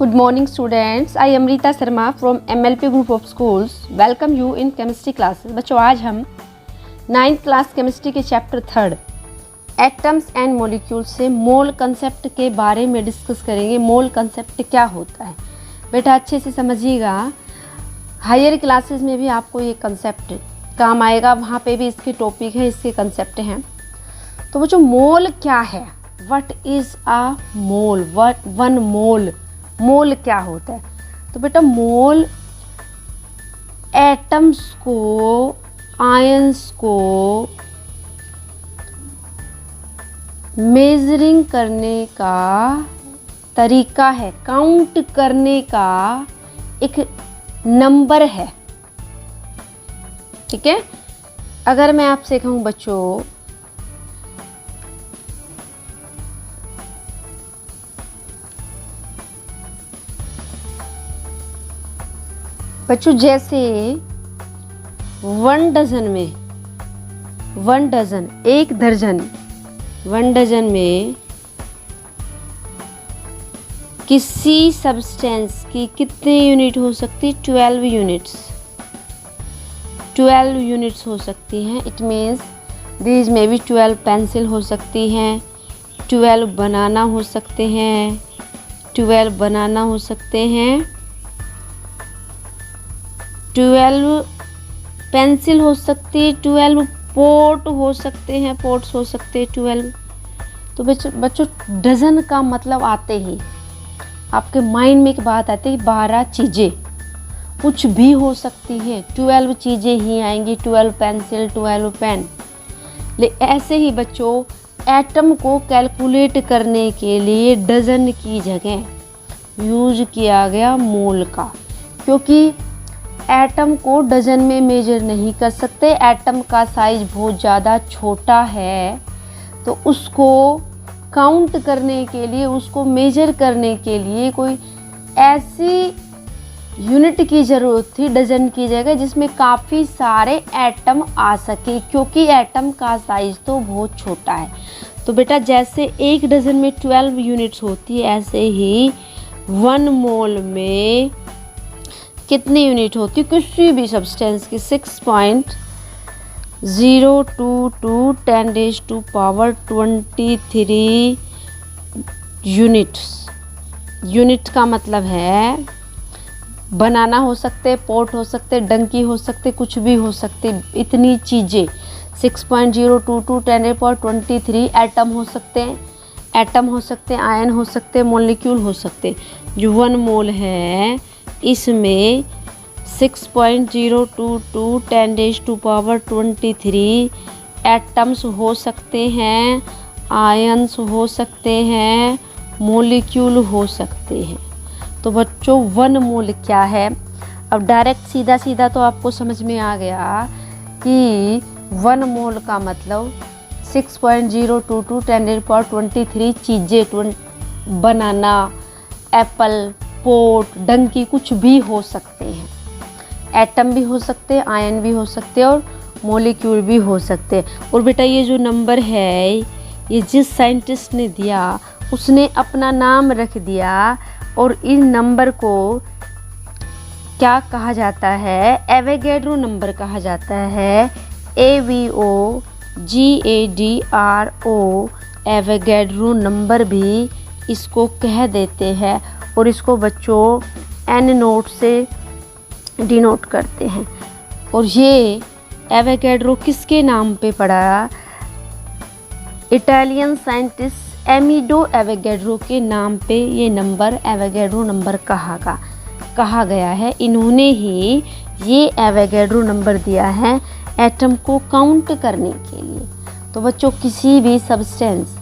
Good morning students, I am Rita Sharma from MLP Group of Schools. Welcome you in chemistry classes. बच्चों आज हम 9th class chemistry के chapter 3 atoms and molecules से मोल concept के बारे में discuss करेंगे। मोल कंसेप्ट क्या होता है बेटा, अच्छे से समझिएगा। हायर क्लासेस में भी आपको ये कंसेप्ट काम आएगा, वहाँ पे भी इसके टॉपिक है, इसके कंसेप्ट हैं। तो बच्चों मोल क्या है, what is a mole, one mole, mole क्या होता है। तो बेटा मोल एटम्स को, आयंस को मेजरिंग करने का तरीका है, काउंट करने का एक नंबर है। ठीक है, अगर मैं आपसे कहूँ बच्चों जैसे 1 डजन में 1 डजन, एक दर्जन, 1 डजन में किसी सब्सटेंस की कितने यूनिट हो सकती, 12 यूनिट्स, 12 यूनिट्स हो सकती हैं। इट मीन्स दीज में भी 12 पेंसिल हो सकती हैं, 12 बनाना हो सकते हैं, 12 बनाना हो सकते हैं, 12 पेंसिल हो सकती है, 12 पोट हो सकते हैं, पोट्स हो सकते हैं 12। तो बच्चों डजन का मतलब आते ही आपके माइंड में एक बात आती है, 12 चीज़ें कुछ भी हो सकती हैं, 12 चीज़ें ही आएंगी, 12 पेंसिल, 12 पेन। ऐसे ही बच्चों एटम को कैलकुलेट करने के लिए डजन की जगह यूज किया गया मोल का, क्योंकि एटम को डजन में मेजर नहीं कर सकते। एटम का साइज बहुत ज़्यादा छोटा है, तो उसको काउंट करने के लिए, उसको मेजर करने के लिए कोई ऐसी यूनिट की ज़रूरत थी डजन की जगह जिसमें काफ़ी सारे एटम आ सके, क्योंकि एटम का साइज तो बहुत छोटा है। तो बेटा जैसे एक डजन में 12 यूनिट्स होती है, ऐसे ही 1 मोल में कितनी यूनिट होती, किसी भी सब्सटेंस की 6.022 10⁻23 यूनिट्स। यूनिट का मतलब है बनाना हो सकते, पोट हो सकते, डंकी हो सकते, कुछ भी हो सकते। इतनी चीज़ें 6.022 10⁻23 एटम हो सकते हैं, आयन हो सकते हैं, मॉलिक्यूल हो सकते। जो 1 मोल है इसमें 6.022 10⁻23 एटम्स हो सकते हैं, आयंस हो सकते हैं, मॉलिक्यूल हो सकते हैं। तो बच्चों 1 मोल क्या है, अब डायरेक्ट सीधा सीधा तो आपको समझ में आ गया कि 1 मोल का मतलब 6.022 10⁻23 चीज़ें, बनाना, एप्पल, पोट, डंकी, कुछ भी हो सकते हैं। एटम भी हो सकते हैं, आयन भी हो सकते हैं और मॉलिक्यूल भी हो सकते हैं। और बेटा ये जो नंबर है, ये जिस साइंटिस्ट ने दिया उसने अपना नाम रख दिया, और इन नंबर को क्या कहा जाता है, एवोगैड्रो नंबर कहा जाता है, AVOGADRO, एवोगैड्रो नंबर भी इसको कह देते हैं। और इसको बच्चों एन नोट से डिनोट करते हैं। और ये एवोगैड्रो किसके नाम पे पड़ा, इटालियन साइंटिस्ट एमिडो एवोगैड्रो के नाम पे ये नंबर एवोगैड्रो नंबर कहा गया है। इन्होंने ही ये एवोगैड्रो नंबर दिया है एटम को काउंट करने के लिए। तो बच्चों किसी भी सब्सटेंस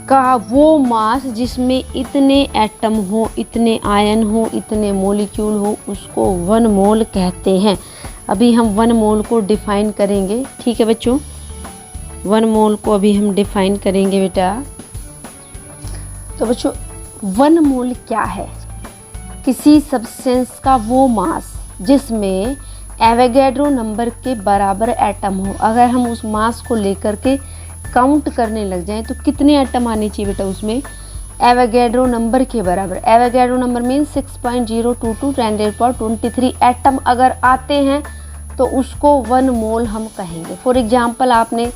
का वो मास जिसमें इतने एटम हो, इतने आयन हो, इतने मॉलिक्यूल हो, उसको 1 मोल कहते हैं। अभी हम 1 मोल को डिफाइन करेंगे। ठीक है बच्चों, 1 मोल को अभी हम डिफाइन करेंगे बेटा। तो बच्चों 1 मोल क्या है, किसी सब्सटेंस का वो मास जिसमें एवोगैड्रो नंबर के बराबर एटम हो। अगर हम उस मास को लेकर के काउंट करने लग जाएं तो कितने एटम आने चाहिए बेटा उसमें, एवोगैड्रो नंबर के बराबर। एवोगैड्रो नंबर मीन 6.022 10⁻23 एटम अगर आते हैं तो उसको 1 मोल हम कहेंगे। फॉर एग्जांपल आपने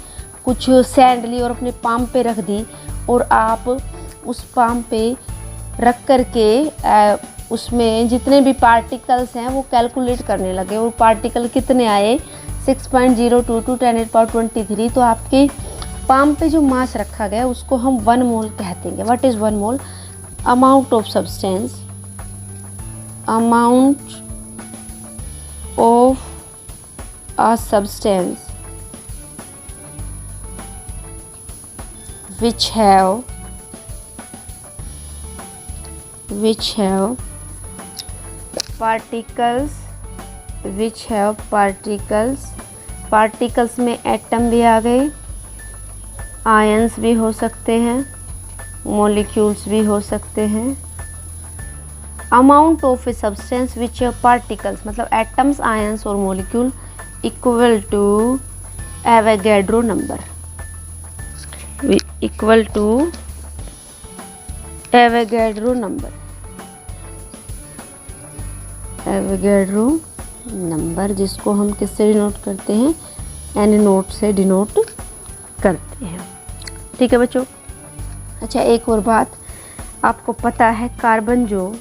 कुछ सैंड ली और अपने पाम पे रख दी और आप उस पाम पे रख करके उसमें जितने भी पार्टिकल्स हैं वो कैलकुलेट करने लगे और पार्टिकल कितने आए 6.022 10⁻23। तो आपके पाम पे जो मास रखा गया उसको हम 1 मोल कहते हैं। What is 1 mole? Amount of substance, amount of a substance which have particles, particles में एटम भी आ गए, आयंस भी हो सकते हैं, मॉलिक्यूल्स भी हो सकते हैं। Amount of a substance which particles मतलब एटम्स, आयंस और molecule equal to Avogadro number, equal to Avogadro number, Avogadro number जिसको हम किससे डिनोट करते हैं? एन नोट से डिनोट करते हैं। ठीक है बच्चों। अच्छा, एक और बात आपको पता है, कार्बन जो,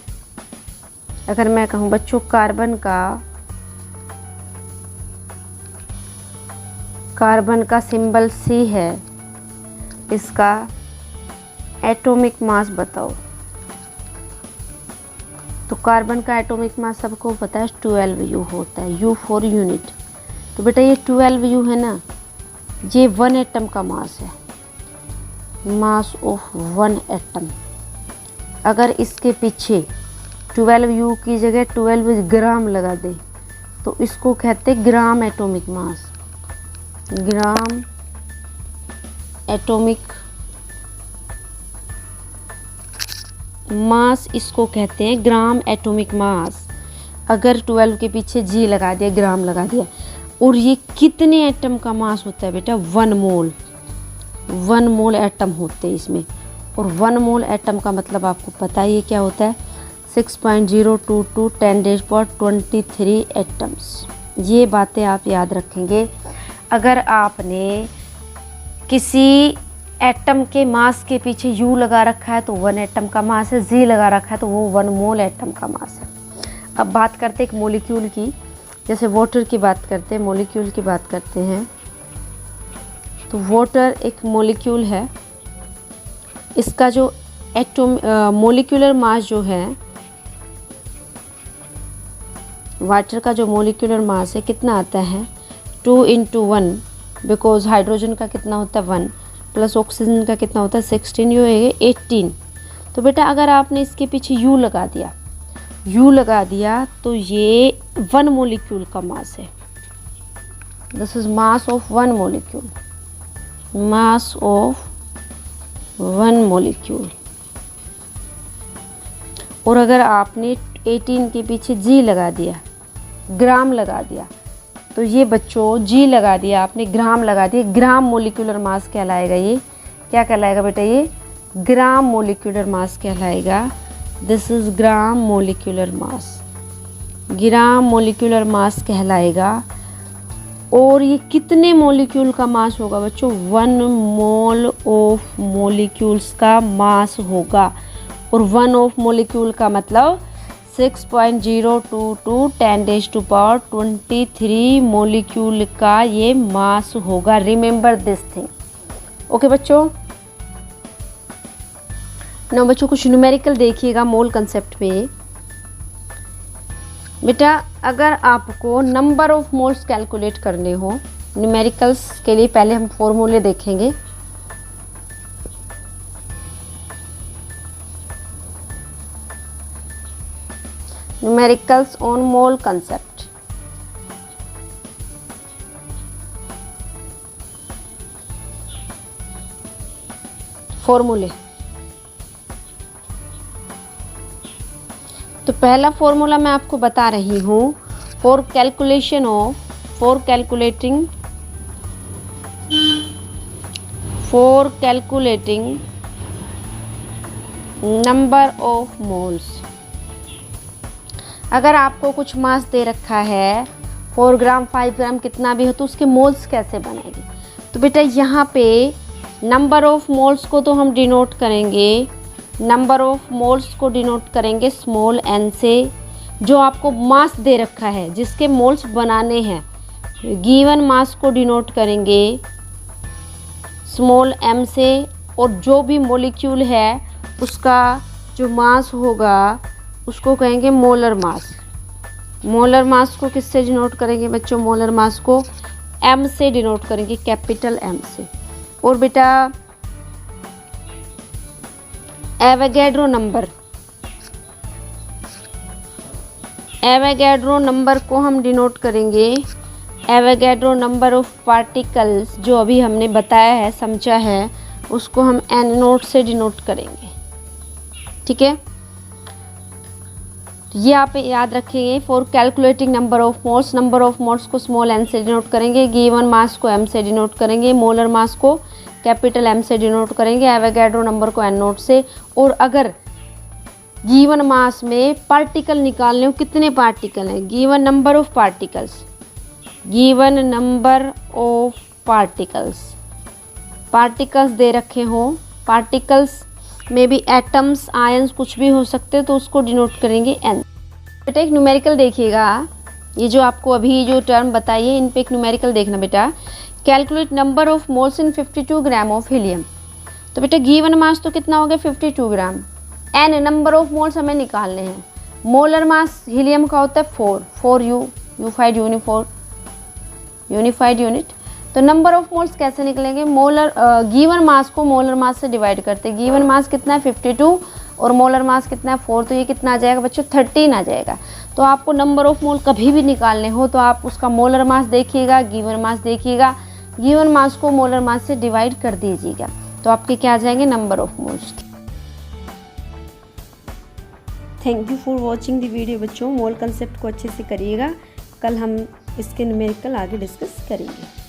अगर मैं कहूँ बच्चों कार्बन का सिंबल C है, इसका एटॉमिक मास बताओ। तो कार्बन का एटॉमिक मास सबको पता है 12U होता है, U फॉर यूनिट। तो बेटा ये 12U है ना, ये 1 एटम का मास है, मास ऑफ 1 एटम। अगर इसके पीछे 12U की जगह 12 ग्राम लगा दे तो इसको कहते gram atomic mass, gram atomic mass इसको कहते हैं ग्राम एटॉमिक मास। अगर 12 के पीछे G लगा दिया, ग्राम लगा दिया, और ये कितने एटम का मास होता है बेटा? 1 मोल। 1 मोल एटम होते हैं इसमें, और 1 मोल एटम का मतलब आपको पता है ये क्या होता है? 6.022 10⁻23 एटम्स। ये बातें आप याद रखेंगे। अगर आपने किसी एटम के मास के पीछे U लगा रखा है तो 1 एटम का मास है, G लगा रखा है तो वो 1 मोल एटम का मास है। अब बात करते हैं एक मॉलिक्यूल की, जैसे वाटर की बात करते हैं, मॉलिक्यूल की बात करते हैं। तो वाटर एक मॉलिक्यूल है, इसका जो मॉलिक्यूलर मास जो है, वाटर का जो मॉलिक्यूलर मास है कितना आता है? 2 × 1, बिकॉज हाइड्रोजन का कितना होता है 1 प्लस ऑक्सीजन का कितना होता है 16, ये है 18। तो बेटा अगर आपने इसके पीछे U लगा दिया तो ये 1 मॉलिक्यूल का मास है। This is mass of 1 molecule, mass of 1 molecule. और अगर आपने 18 के पीछे G लगा दिया, ग्राम लगा दिया, तो ये बच्चों G लगा दिया आपने, ग्राम लगा दिया, ग्राम मॉलिक्यूलर मास कहलाएगा। ये क्या कहलाएगा बेटा? ये ग्राम मॉलिक्यूलर मास कहलाएगा। This is gram molecular mass, gram molecular mass कहलाएगा। और ये कितने मॉलिक्यूल का मास होगा बच्चों? 1 मोल ऑफ मॉलिक्यूल्स का मास होगा। और 1 ऑफ मॉलिक्यूल का मतलब 6.022 10⁻23 मॉलिक्यूल का ये मास होगा। Remember this thing. ओके बच्चों। ना बच्चों कुछ न्यूमेरिकल देखिएगा मोल कंसेप्ट पे। बेटा अगर आपको नंबर ऑफ मोल्स कैलकुलेट करने हो, न्यूमेरिकल्स के लिए पहले हम फॉर्मूले देखेंगे। Numericals on mole concept. फॉर्मूले, तो पहला फॉर्मूला मैं आपको बता रही हूँ for calculating number of moles. अगर आपको कुछ मास दे रखा है 4 ग्राम 5 ग्राम कितना भी हो, तो उसके मोल्स कैसे बनेंगे? तो बेटा यहाँ पे नंबर ऑफ मोल्स को तो हम डिनोट करेंगे, नंबर ऑफ मोल्स को डिनोट करेंगे स्मॉल n से। जो आपको मास दे रखा है जिसके मोल्स बनाने हैं, गिवन मास को डिनोट करेंगे स्मॉल m से। और जो भी मॉलिक्यूल है उसका जो मास होगा उसको कहेंगे मोलर मास। मोलर मास को किससे डिनोट करेंगे बच्चों? मोलर मास को m से डिनोट करेंगे, कैपिटल M से। और बेटा एवोगैड्रो नंबर, एवोगैड्रो नंबर को हम डिनोट करेंगे, एवोगैड्रो नंबर ऑफ पार्टिकल्स जो अभी हमने बताया है, समझा है, उसको हम n नोट से डिनोट करेंगे। ठीक है, ये आप याद रखेंगे। For calculating number of moles, number of moles को स्मॉल n से डिनोट करेंगे, गिवन मास को m से डिनोट करेंगे, मोलर मास को कैपिटल M से डिनोट करेंगे, एवोगैड्रो नंबर को n नोट से। और अगर गिवन मास में पार्टिकल निकालने हो, कितने पार्टिकल हैं, given number of particles, given number of particles, particles they रखे हो, पार्टिकल्स में भी एटम्स आयंस कुछ भी हो सकते हैं, तो उसको डिनोट करेंगे n। बेटा एक न्यूमेरिकल देखिएगा, ये जो आपको अभी जो टर्म बताई है इन पे एक न्यूमेरिकल देखना बेटा। Calculate number of moles in 52 gram of helium. तो बेटा गिवन मास तो कितना हो गया 52 ग्राम, n नंबर ऑफ मोल्स हमें निकालने हैं। मोलर मास हीलियम का होता है 4 यूनिफाइड यूनिट। तो नंबर ऑफ मोल्स कैसे निकलेंगे? मोलर गिवन मास को मोलर मास से डिवाइड करते हैं। गिवन मास कितना है 52 और मोलर मास कितना है 4, तो ये कितना आ जाएगा बच्चों 13 आ जाएगा। तो आपको नंबर ऑफ मोल कभी भी निकालने हो तो आप उसका मोलर मास देखिएगा, गिवन मास देखिएगा, गिवन मास को मोलर मास से डिवाइड कर दीजिएगा, तो आपके क्या आ जाएंगे number of moles. Thank you for watching the video बच्चों। मोल कंसेप्ट को अच्छे से करिएगा, कल हम इसके न्यूमेरिकल आगे डिस्कस करेंगे।